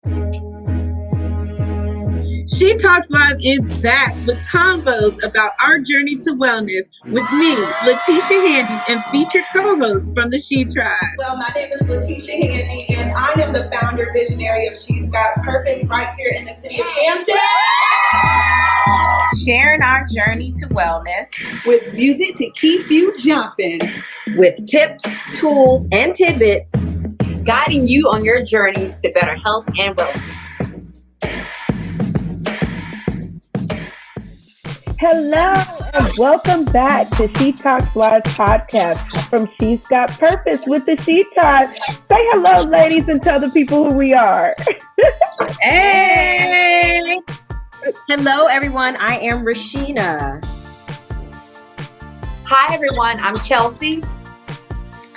She Talks Live is back with convos about our journey to wellness with me, Latiesha Handie, and featured co-hosts from the She Tribe. Well, my name is Latiesha Handie, and I am the founder visionary of She's Got Purpose right here in the city of Hampton. Sharing our journey to wellness with music to keep you jumping. With tips, tools, and tidbits, guiding you on your journey to better health and wellness. Hello and welcome back to She Talks Live podcast from She's Got Purpose with the She Tribe. Say hello, ladies, and tell the people who we are. Hey! Hello, everyone. I am Rashina. Hi, everyone. I'm Chelsea.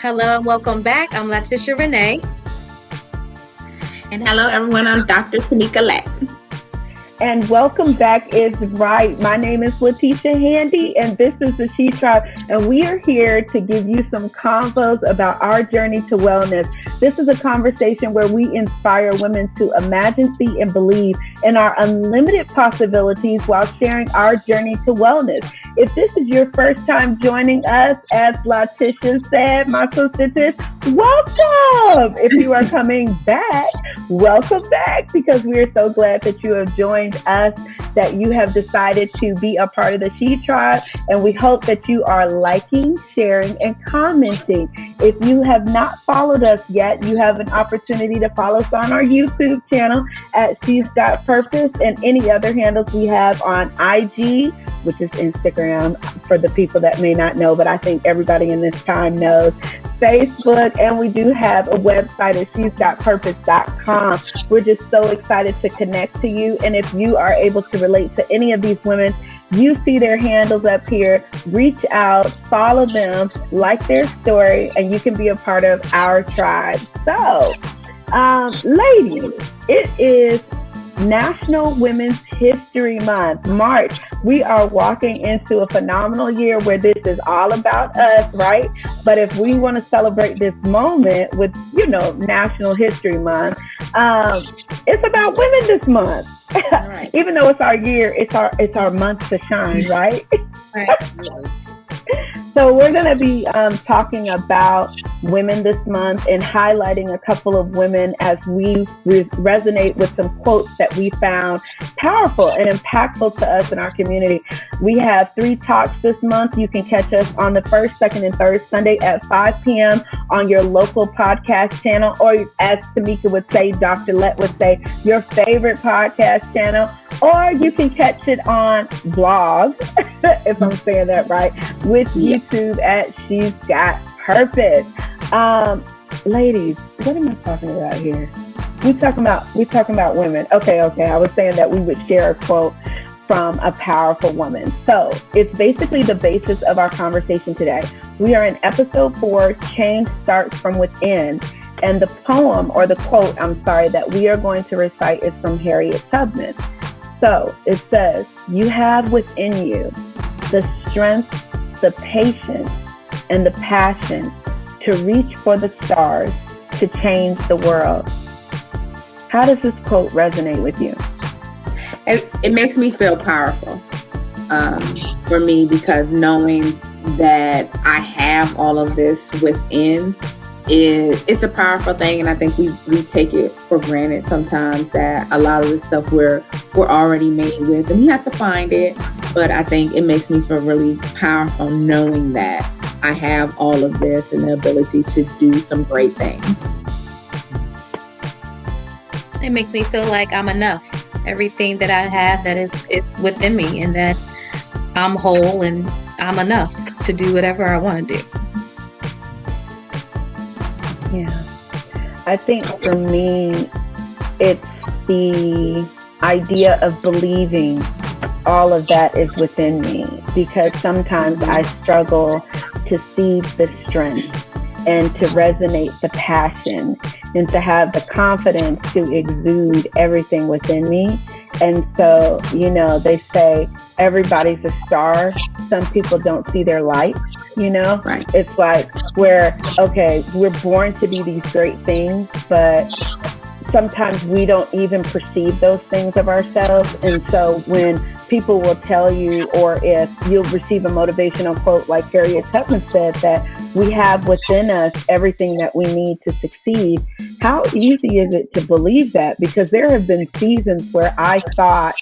Hello and welcome back. I'm Latiesha Renee. And hello, everyone. I'm Dr. Tamika Lack. And welcome back is right. My name is Latiesha Handie, and this is the She Tribe, and we are here to give you some convos about our journey to wellness. This is a conversation where we inspire women to imagine, see, and believe in our unlimited possibilities while sharing our journey to wellness. If this is your first time joining us, as Latiesha said, my sister, welcome. If you are coming back, welcome back, because we are so glad that you have joined us, that you have decided to be a part of the She Tribe, and we hope that you are liking, sharing, and commenting. If you have not followed us yet, you have an opportunity to follow us on our YouTube channel at She's Got Purpose, and any other handles we have on IG, which is Instagram for the people that may not know, but I think everybody in this time knows, Facebook, and we do have a website at she'sgotpurpose.com. We're just so excited to connect to you, and if you are able to relate to any of these women, you see their handles up here, reach out, follow them, like their story, and you can be a part of our tribe. So, ladies, it is National Women's History Month, March. We are walking into a phenomenal year where this is all about us, right? But if we want to celebrate this moment with, National History Month, it's about women this month. Right. Even though it's our year, it's our month to shine, right? Right. So we're going to be talking about women this month and highlighting a couple of women as we resonate with some quotes that we found powerful and impactful to us in our community. We have 3 talks this month. You can catch us on the first, second, and third Sunday at 5 p.m. on your local podcast channel, or as Tamika would say, Dr. Let would say, your favorite podcast channel. Or you can catch it on blog, if I'm saying that right, with YouTube at She's Got Purpose. Ladies, what am I talking about here? We talking about women. Okay. I was saying that we would share a quote from a powerful woman. So it's basically the basis of our conversation today. We are in episode 4, Change Starts From Within. And the poem, or the quote, that we are going to recite is from Harriet Tubman. So it says, you have within you the strength, the patience, and the passion to reach for the stars, to change the world. How does this quote resonate with you? It makes me feel powerful for me, because knowing that I have all of this within, it's a powerful thing, and I think we take it for granted sometimes, that a lot of the stuff we're already made with, and we have to find it. But I think it makes me feel really powerful knowing that I have all of this and the ability to do some great things. It makes me feel like I'm enough. Everything that I have that is within me, and that I'm whole and I'm enough to do whatever I want to do. Yeah. I think for me, it's the idea of believing all of that is within me, because sometimes I struggle to see the strength and to resonate the passion and to have the confidence to exude everything within me. And so, they say everybody's a star. Some people don't see their light, Right. It's like we're born to be these great things, but sometimes we don't even perceive those things of ourselves. And so when people will tell you, or if you'll receive a motivational quote like Harriet Tubman said, that we have within us everything that we need to succeed, how easy is it to believe that? Because there have been seasons where I thought,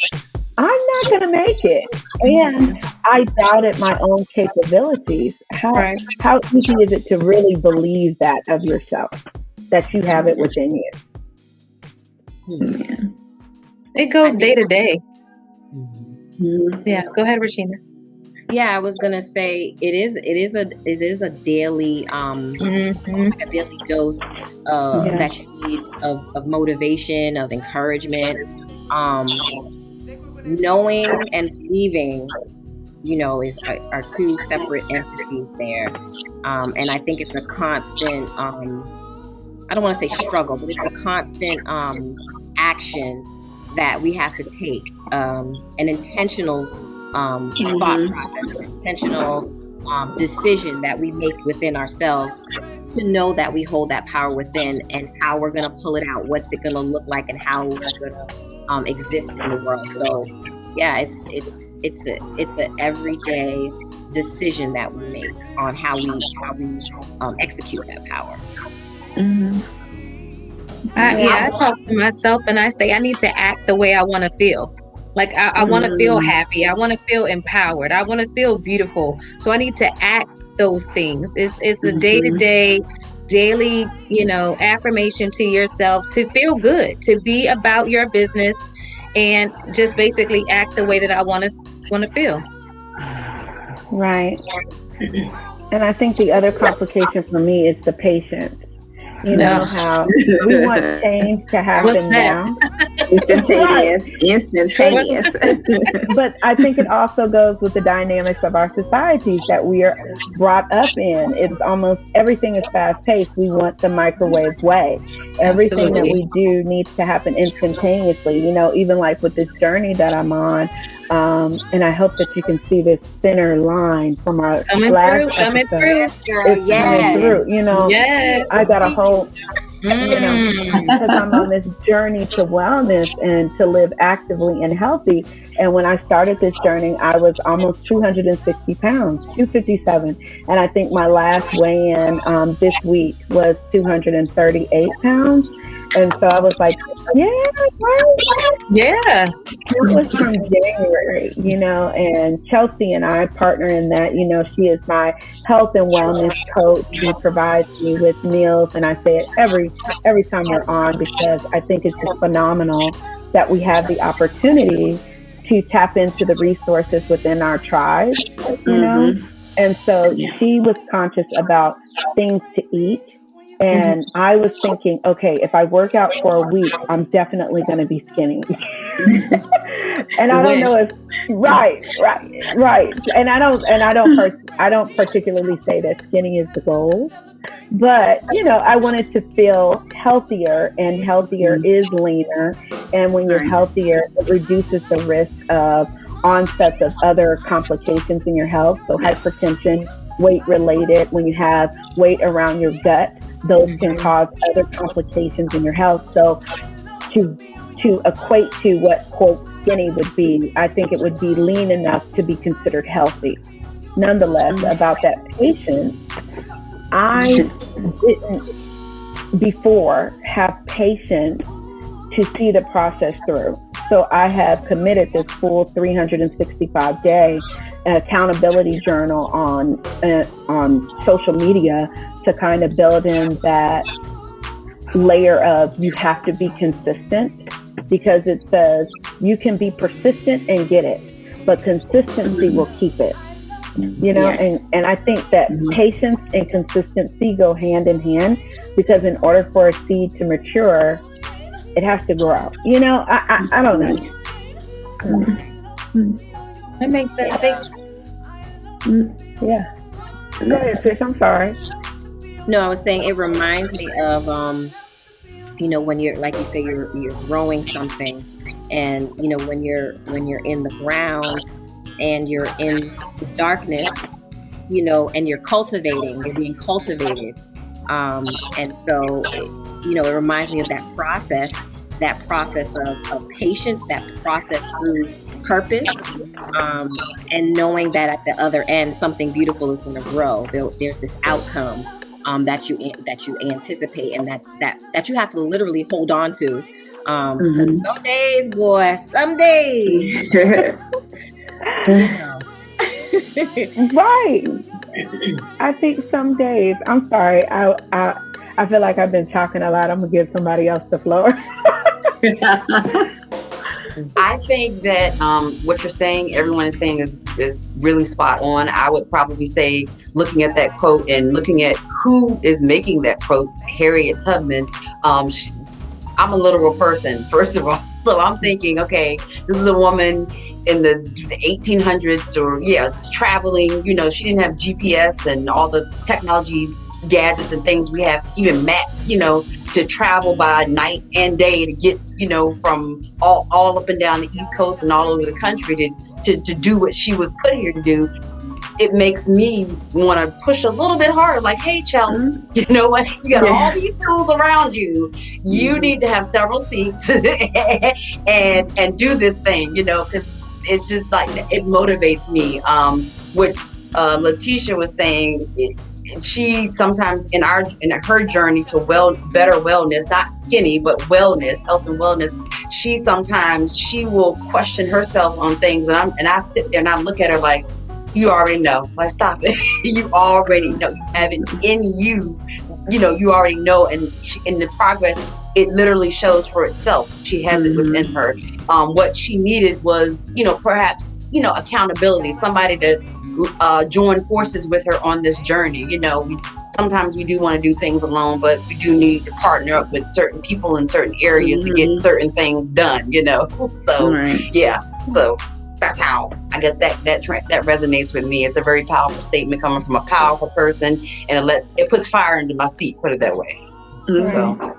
I'm not going to make it. And I doubted my own capabilities. How easy is it to really believe that of yourself, that you have it within you? Yeah. It goes day to day. Yeah, go ahead, Regina. Yeah, I was gonna say it is a daily almost like a daily dose that you need of motivation, of encouragement, knowing and believing, are two separate entities there, and I think it's a constant. I don't want to say struggle, but it's a constant action that we have to take, an intentional thought process, an intentional decision that we make within ourselves to know that we hold that power within, and how we're going to pull it out, what's it going to look like, and how we're going to exist in the world. So yeah, it's an everyday decision that we make on how we execute that power. I talk to myself and I say I need to act the way I want to feel. Like I want to feel happy. I want to feel empowered. I want to feel beautiful. So I need to act those things. It's a day-to-day, daily, affirmation to yourself to feel good, to be about your business, and just basically act the way that I want to feel. Right. And I think the other complication for me is the patience. You know how we want change to happen now. Instantaneous. But I think it also goes with the dynamics of our societies that we are brought up in. It's almost everything is fast paced. We want the microwave way. Everything that we do needs to happen instantaneously. Even like with this journey that I'm on. And I hope that you can see this thinner line from our last episode. Coming through. Yes. I got a whole, because I'm on this journey to wellness and to live actively and healthy. And when I started this journey, I was almost 260 pounds, 257. And I think my last weigh-in this week was 238 pounds. And so I was like, it was from January, and Chelsea and I partner in that. She is my health and wellness coach. She provides me with meals, and I say it every time we're on, because I think it's just phenomenal that we have the opportunity to tap into the resources within our tribe, And so she was conscious about things to eat. And I was thinking, okay, if I work out for a week, I'm definitely going to be skinny. And I don't know if right. And I don't particularly say that skinny is the goal, but I wanted to feel healthier, and healthier is leaner. And when you're healthier, it reduces the risk of onsets of other complications in your health. So hypertension, weight related, when you have weight around your gut, those can cause other complications in your health. So to equate to what, quote, skinny would be, I think it would be lean enough to be considered healthy. Nonetheless, about that patience, I didn't before have patience to see the process through. So I have committed this full 365-day accountability journal on social media to kind of build in that layer of you have to be consistent, because it says you can be persistent and get it, but consistency will keep it. And I think that patience and consistency go hand in hand, because in order for a seed to mature, it has to grow. I don't know. That makes sense. Yeah. Go ahead, Trish. I'm sorry. No, I was saying it reminds me of, when you're, like you say, you're growing something, and when you're in the ground and you're in the darkness, and you're being cultivated, and so it reminds me of that process of patience, that process through purpose, and knowing that at the other end, something beautiful is going to grow. There's this outcome that you anticipate, and that you have to literally hold on to. Because some days, boy, Right. I think some days. I'm sorry. I feel like I've been talking a lot. I'm gonna give somebody else the floor. I think that what you're saying, everyone is saying is really spot on. I would probably say, looking at that quote and looking at who is making that quote, Harriet Tubman, I'm a literal person, first of all. So I'm thinking, okay, this is a woman in the 1800s or traveling, she didn't have GPS and all the technology gadgets and things we have, even maps, to travel by night and day to get, from all up and down the East Coast and all over the country to do what she was put here to do. It makes me want to push a little bit harder, like, hey, Chelsea, you know what? You got all these tools around you. You need to have several seats and do this thing, because it's just like, it motivates me. What Latiesha was saying, she sometimes in her journey to better wellness, not skinny, but wellness, health and wellness, she will question herself on things, and I sit there and I look at her like, you already know. Like, stop it. You already know. You have it in you. You already know. And in the progress, it literally shows for itself. She has it within her. What she needed was, perhaps, accountability, somebody to join forces with her on this journey. Sometimes we do want to do things alone, but we do need to partner up with certain people in certain areas to get certain things done, So, So that's how I guess that resonates with me. It's a very powerful statement coming from a powerful person, and it puts fire into my seat, put it that way. So,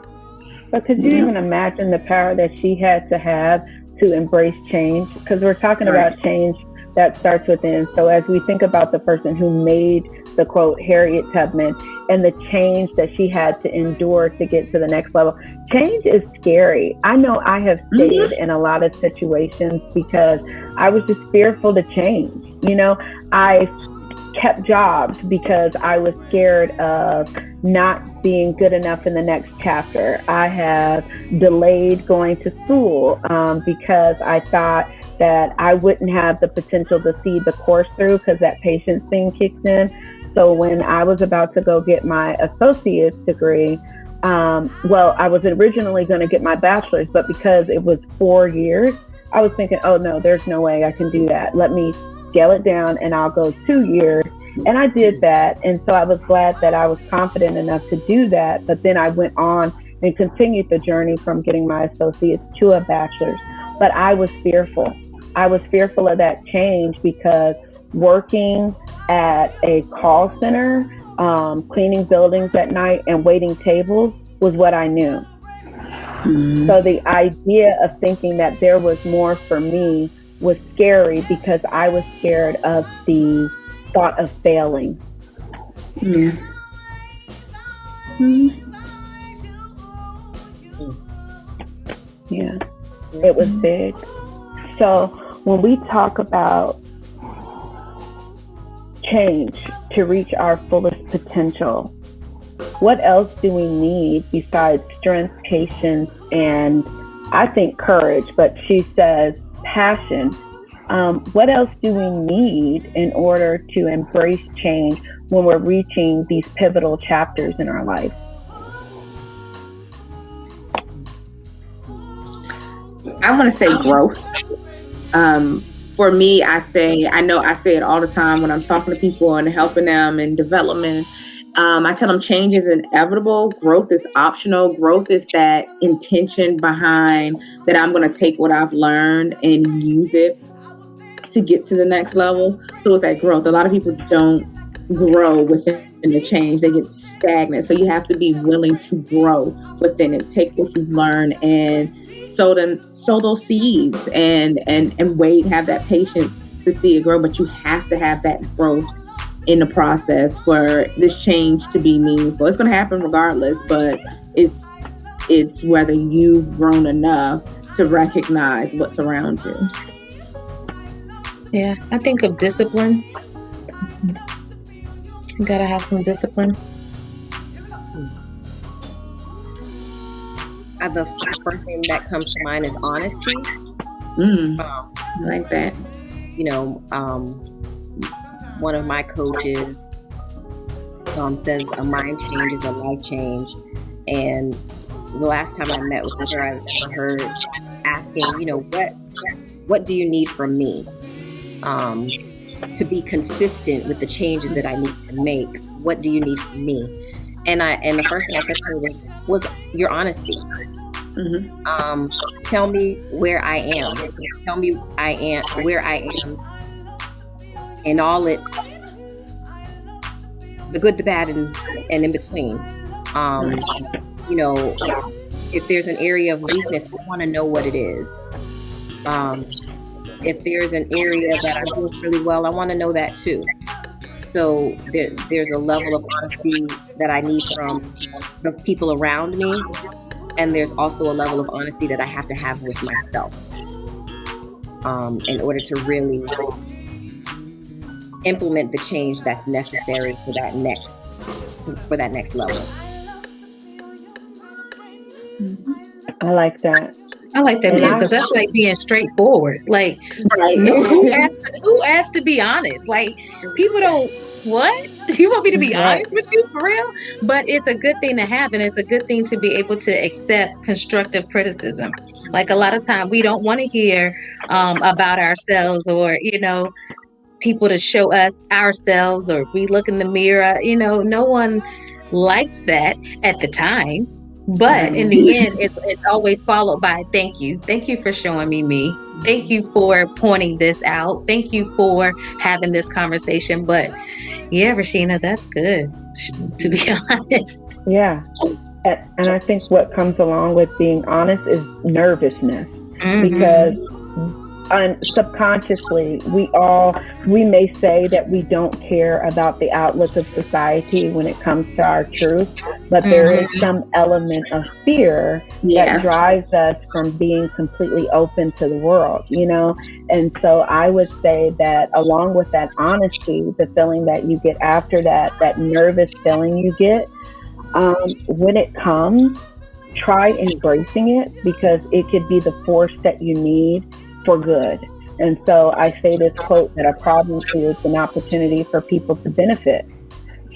but could you even imagine the power that she had to have to embrace change? Because we're talking about change that starts within. So as we think about the person who made the quote, Harriet Tubman, and the change that she had to endure to get to the next level. Change is scary. I know I have stayed in a lot of situations because I was just fearful to change. I kept jobs because I was scared of not being good enough in the next chapter. I have delayed going to school because I thought that I wouldn't have the potential to see the course through because that patience thing kicks in. So when I was about to go get my associate's degree, I was originally going to get my bachelor's, but because it was 4 years, I was thinking, oh no, there's no way I can do that. Let me scale it down and I'll go 2 years. And I did that. And so I was glad that I was confident enough to do that. But then I went on and continued the journey from getting my associate's to a bachelor's. But I was fearful. I was fearful of that change because working at a call center, cleaning buildings at night and waiting tables was what I knew. So the idea of thinking that there was more for me was scary because I was scared of the thought of failing. Yeah. Yeah, it was big. So when we talk about change to reach our fullest potential, what else do we need besides strength, patience, and I think courage, but she says passion. What else do we need in order to embrace change when we're reaching these pivotal chapters in our life? I want to say growth. For me, I say it all the time when I'm talking to people and helping them in development. I tell them change is inevitable. Growth is optional. Growth is that intention behind that I'm going to take what I've learned and use it to get to the next level. So it's that growth. A lot of people don't grow within the change. They get stagnant. So you have to be willing to grow within it. Take what you've learned and sow those seeds and wait, have that patience to see it grow. But you have to have that growth in the process for this change to be meaningful. It's going to happen regardless, but it's whether you've grown enough to recognize what's around you. Yeah, I think of discipline. You gotta have some discipline. The first thing that comes to mind is honesty. I like that. You know, one of my coaches says a mind change is a life change. And the last time I met with her, I heard asking, you know, what do you need from me to be consistent with the changes that I need to make? What do you need from me? And the first thing I said to her was your honesty. Tell me where I am. Tell me where I am, and all its the good, the bad, and in between. You know, if there's an area of weakness, I want to know what it is. If there's an area that I do really well, I want to know that too. So there's a level of honesty that I need from the people around me. And there's also a level of honesty that I have to have with myself in order to really implement the change that's necessary for that next level. I like that. I like that too, because that's like being straightforward. Like, who asked to be honest? Like, people don't. What? You want me to be honest with you, for real? But it's a good thing to have, and it's a good thing to be able to accept constructive criticism. Like, a lot of time we don't want to hear about ourselves, or, you know, people to show us ourselves, or we look in the mirror. You know, no one likes that at the time. But in the end, it's always followed by thank you. Thank you for showing me. Thank you for pointing this out. Thank you for having this conversation. But yeah, Rashina, that's good, to be honest. Yeah. And I think what comes along with being honest is nervousness. Because subconsciously, we may say that we don't care about the outlook of society when it comes to our truth, but there is some element of fear that drives us from being completely open to the world, you know? And so I would say that along with that honesty, the feeling that you get after that nervous feeling you get, when it comes, try embracing it, because it could be the force that you need for good. And so I say this quote that a problem creates an opportunity for people to benefit.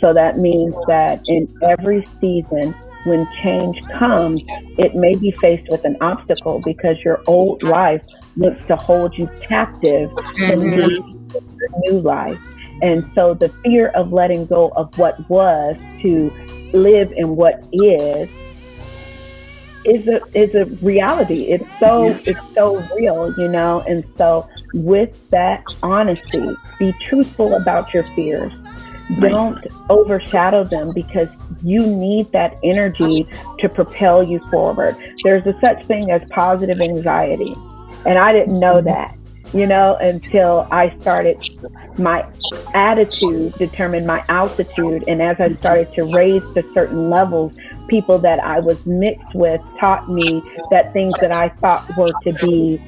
So that means that in every season, when change comes, it may be faced with an obstacle because your old life looks to hold you captive and lead you to your new life. And so the fear of letting go of what was to live in what is a reality. It's so real, you know. And so with that honesty, be truthful about your fears. Don't overshadow them, because you need that energy to propel you forward. There's a such thing as positive anxiety, and I didn't know that, you know, until I started. My attitude determined my altitude, and as I started to raise to certain levels, people that I was mixed with taught me that things that I thought were to be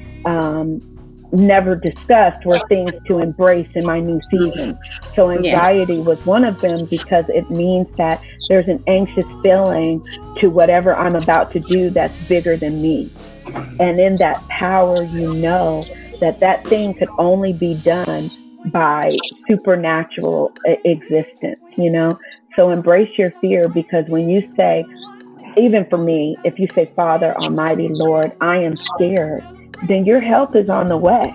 never discussed were things to embrace in my new season. So anxiety was one of them, because it means that there's an anxious feeling to whatever I'm about to do that's bigger than me. And in that power, you know that thing could only be done by supernatural existence, you know? So embrace your fear, because when you say, even for me, if you say, Father, Almighty Lord, I am scared, then your help is on the way,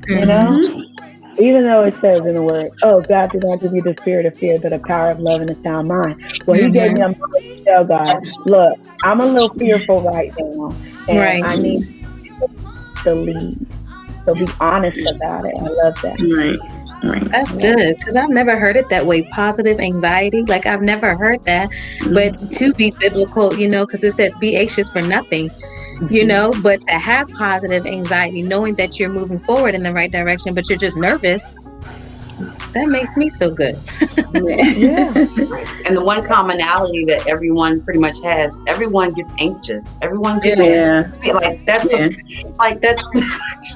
you know? Even though it says in the word, oh, God did not give you the spirit of fear, but a power of love and a sound mind. Well, he gave me a mind to tell God, look, I'm a little fearful right now, and I need to lead. So be honest about it. I love that. That's good, because I've never heard it that way. Positive anxiety, like I've never heard that. But to be biblical, you know, because it says be anxious for nothing, you know, but to have positive anxiety, knowing that you're moving forward in the right direction, but you're just nervous, that makes me feel good. Yeah. And the one commonality that everyone pretty much has, everyone gets anxious. Everyone gets like that's like that's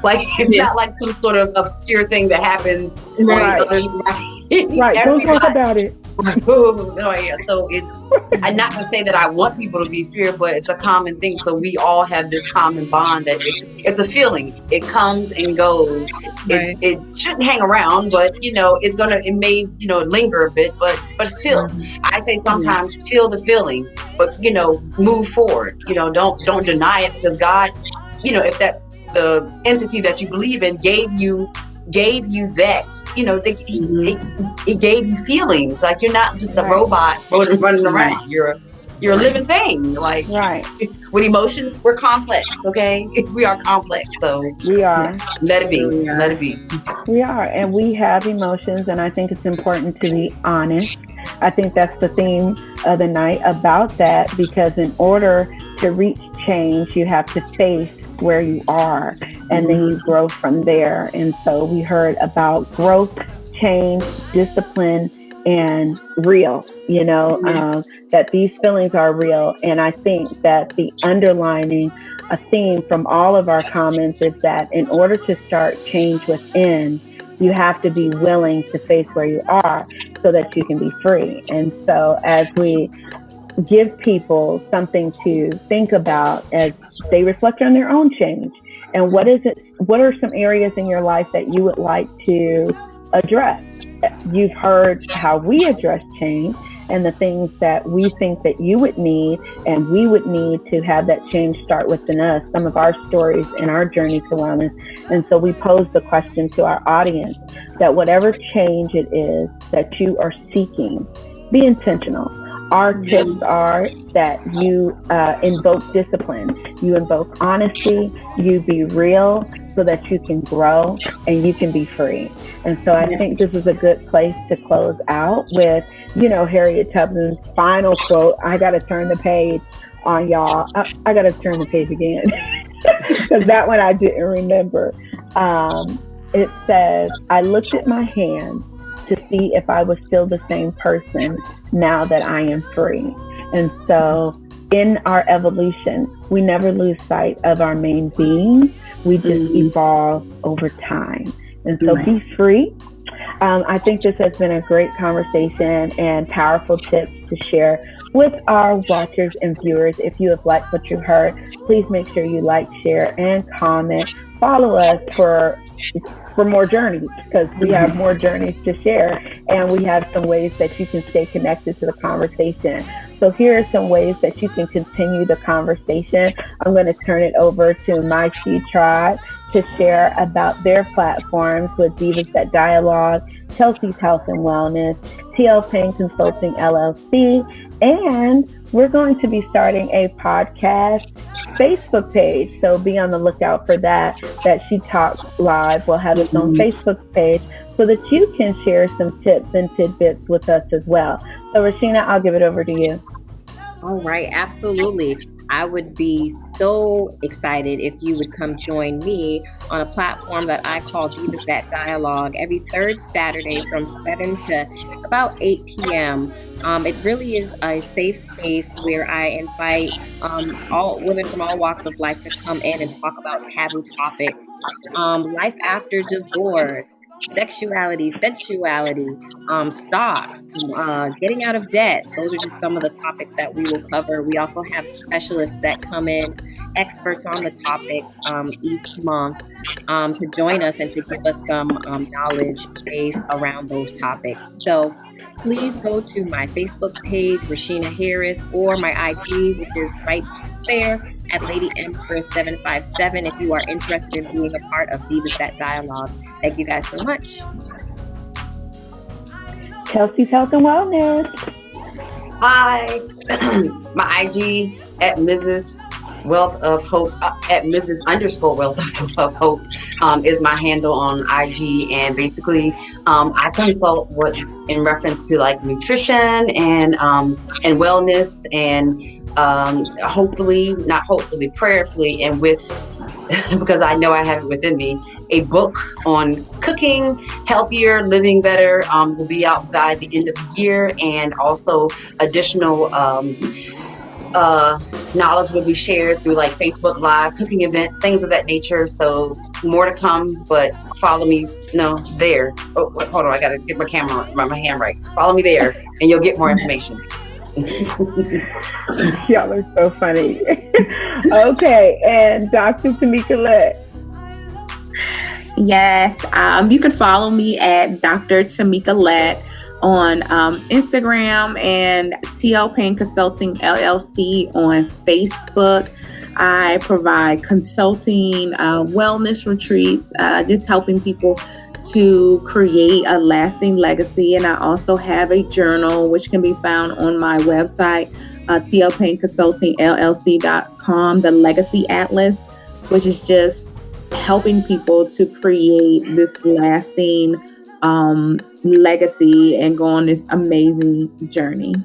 like it's not like some sort of obscure thing that happens on the other Right. Don't talk about it. Oh, yeah. So I'm not gonna say that I want people to be feared, but it's a common thing. So we all have this common bond that it's a feeling. It comes and goes. Right. It shouldn't hang around, but it may linger a bit, but feel. I say sometimes feel the feeling, but move forward. Don't deny it, because God, if that's the entity that you believe in, gave you that, he gave you feelings. Like, you're not just a robot running around. You're a living thing. Like, with emotions, we're complex. Okay, we are complex. So we are. Let it be. Let it be. We are, and we have emotions, and I think it's important to be honest. I think that's the theme of the night about that, because in order to reach change, you have to face where you are, and then you grow from there. And so we heard about growth, change, discipline, and real, that these feelings are real. And I think that the underlining a theme from all of our comments is that in order to start change within, you have to be willing to face where you are so that you can be free. And so as we give people something to think about as they reflect on their own change, and what are some areas in your life that you would like to address? You've heard how we address change and the things that we think that you would need and we would need to have that change start within us, some of our stories in our journey to wellness. And so we pose the question to our audience that whatever change it is that you are seeking, be intentional. Our tips are that you invoke discipline, you invoke honesty, you be real so that you can grow and you can be free. And so I think this is a good place to close out with, Harriet Tubman's final quote. I got to turn the page on y'all. I got to turn the page again because that one I didn't remember. It says, I looked at my hand to see if I was still the same person now that I am free. And so in our evolution, we never lose sight of our main being. We just evolve over time. And so be free. I think this has been a great conversation and powerful tips to share with our watchers and viewers. If you have liked what you heard, please make sure you like, share, and comment. Follow us for more journeys, because we have more journeys to share, and we have some ways that you can stay connected to the conversation. So here are some ways that you can continue the conversation. I'm going to turn it over to my She Tribe to share about their platforms with Divas That Dialogue, Chelsea's Health and Wellness, TL Payne Consulting LLC, and we're going to be starting a podcast Facebook page. So be on the lookout for that She Talks Live will have its own Facebook page so that you can share some tips and tidbits with us as well. So Rashina, I'll give it over to you. All right, absolutely. I would be so excited if you would come join me on a platform that I call Divas That Dialogue every third Saturday from 7 to about 8 p.m. It really is a safe space where I invite all women from all walks of life to come in and talk about taboo topics, life after divorce, sexuality, sensuality, stocks, getting out of debt. Those are just some of the topics that we will cover. We also have specialists that come in, experts on the topics each month to join us and to give us some knowledge base around those topics. So please go to my Facebook page, Rashina Harris, or my IG, which is right there at Lady Empress 757 if you are interested in being a part of Divas That Dialogue. Thank you guys so much. Chelsea's Health and Wellness. Hi. My IG at Mrs. Wealth of Hope, at Mrs. _Wealth of Hope is my handle on IG. And basically, I consult in reference to like nutrition and wellness and prayerfully, and with because I know I have it within me. A book on cooking healthier, living better will be out by the end of the year, and also additional knowledge will be shared through like Facebook Live, cooking events, things of that nature. So more to come, but follow me. No, there. Oh, wait, hold on. I got to get my camera, my hand right. Follow me there, and you'll get more information. Y'all are so funny. Okay, and Dr. Tamika Lett. Yes, you can follow me at Dr. Tamika Lett on Instagram and TL Payne Consulting LLC on Facebook. I provide consulting, wellness retreats, just helping people to create a lasting legacy. And I also have a journal which can be found on my website, tlpainconsultingllc.com, the Legacy Atlas, which is just helping people to create this lasting legacy and go on this amazing journey.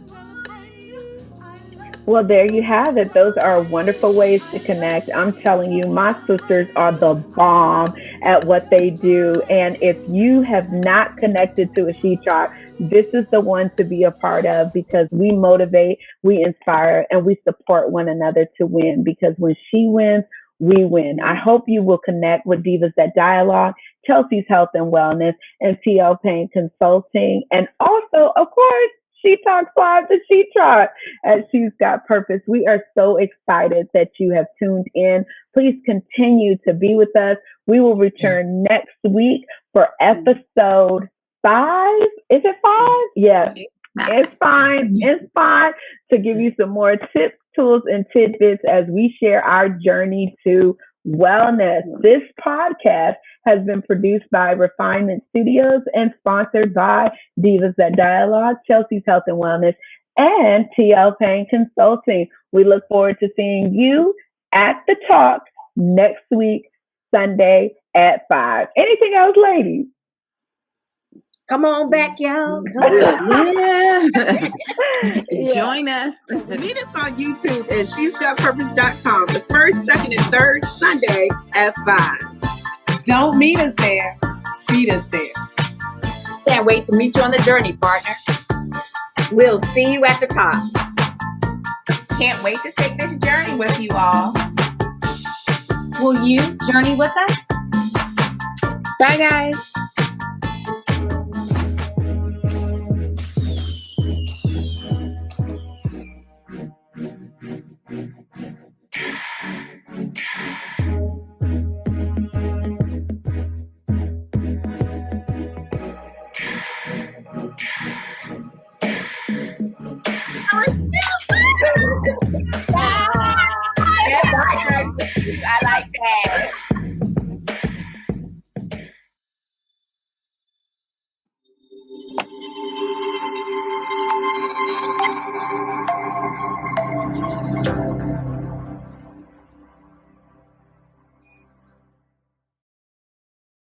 Well, there you have it. Those are wonderful ways to connect. I'm telling you, my sisters are the bomb at what they do. And if you have not connected to a She Tribe, this is the one to be a part of, because we motivate, we inspire, and we support one another to win. Because when she wins, we win. I hope you will connect with Divas That Dialogue, Chelsea's Health and Wellness, and TL Payne Consulting. And also, of course, She Talks Live, the She Tribe at She's Got Purpose. We are so excited that you have tuned in. Please continue to be with us. We will return next week for episode 5. Is it 5? Yes. It's fine. It's fine to give you some more tips, tools, and tidbits as we share our journey to wellness. This podcast has been produced by Refinement Studios and sponsored by Divas That Dialogue, Chelsea's Health and Wellness, and TL Payne Consulting. We look forward to seeing you at the talk next week, Sunday at 5. Anything else, ladies? Come on back, y'all. Yeah. Yeah. Join us. Meet us on YouTube at she'sgotpurpose.com the first, second, and third Sunday at 5. Don't meet us there. Feed us there. Can't wait to meet you on the journey, partner. We'll see you at the top. Can't wait to take this journey with you all. Will you journey with us? Bye, guys. I like that.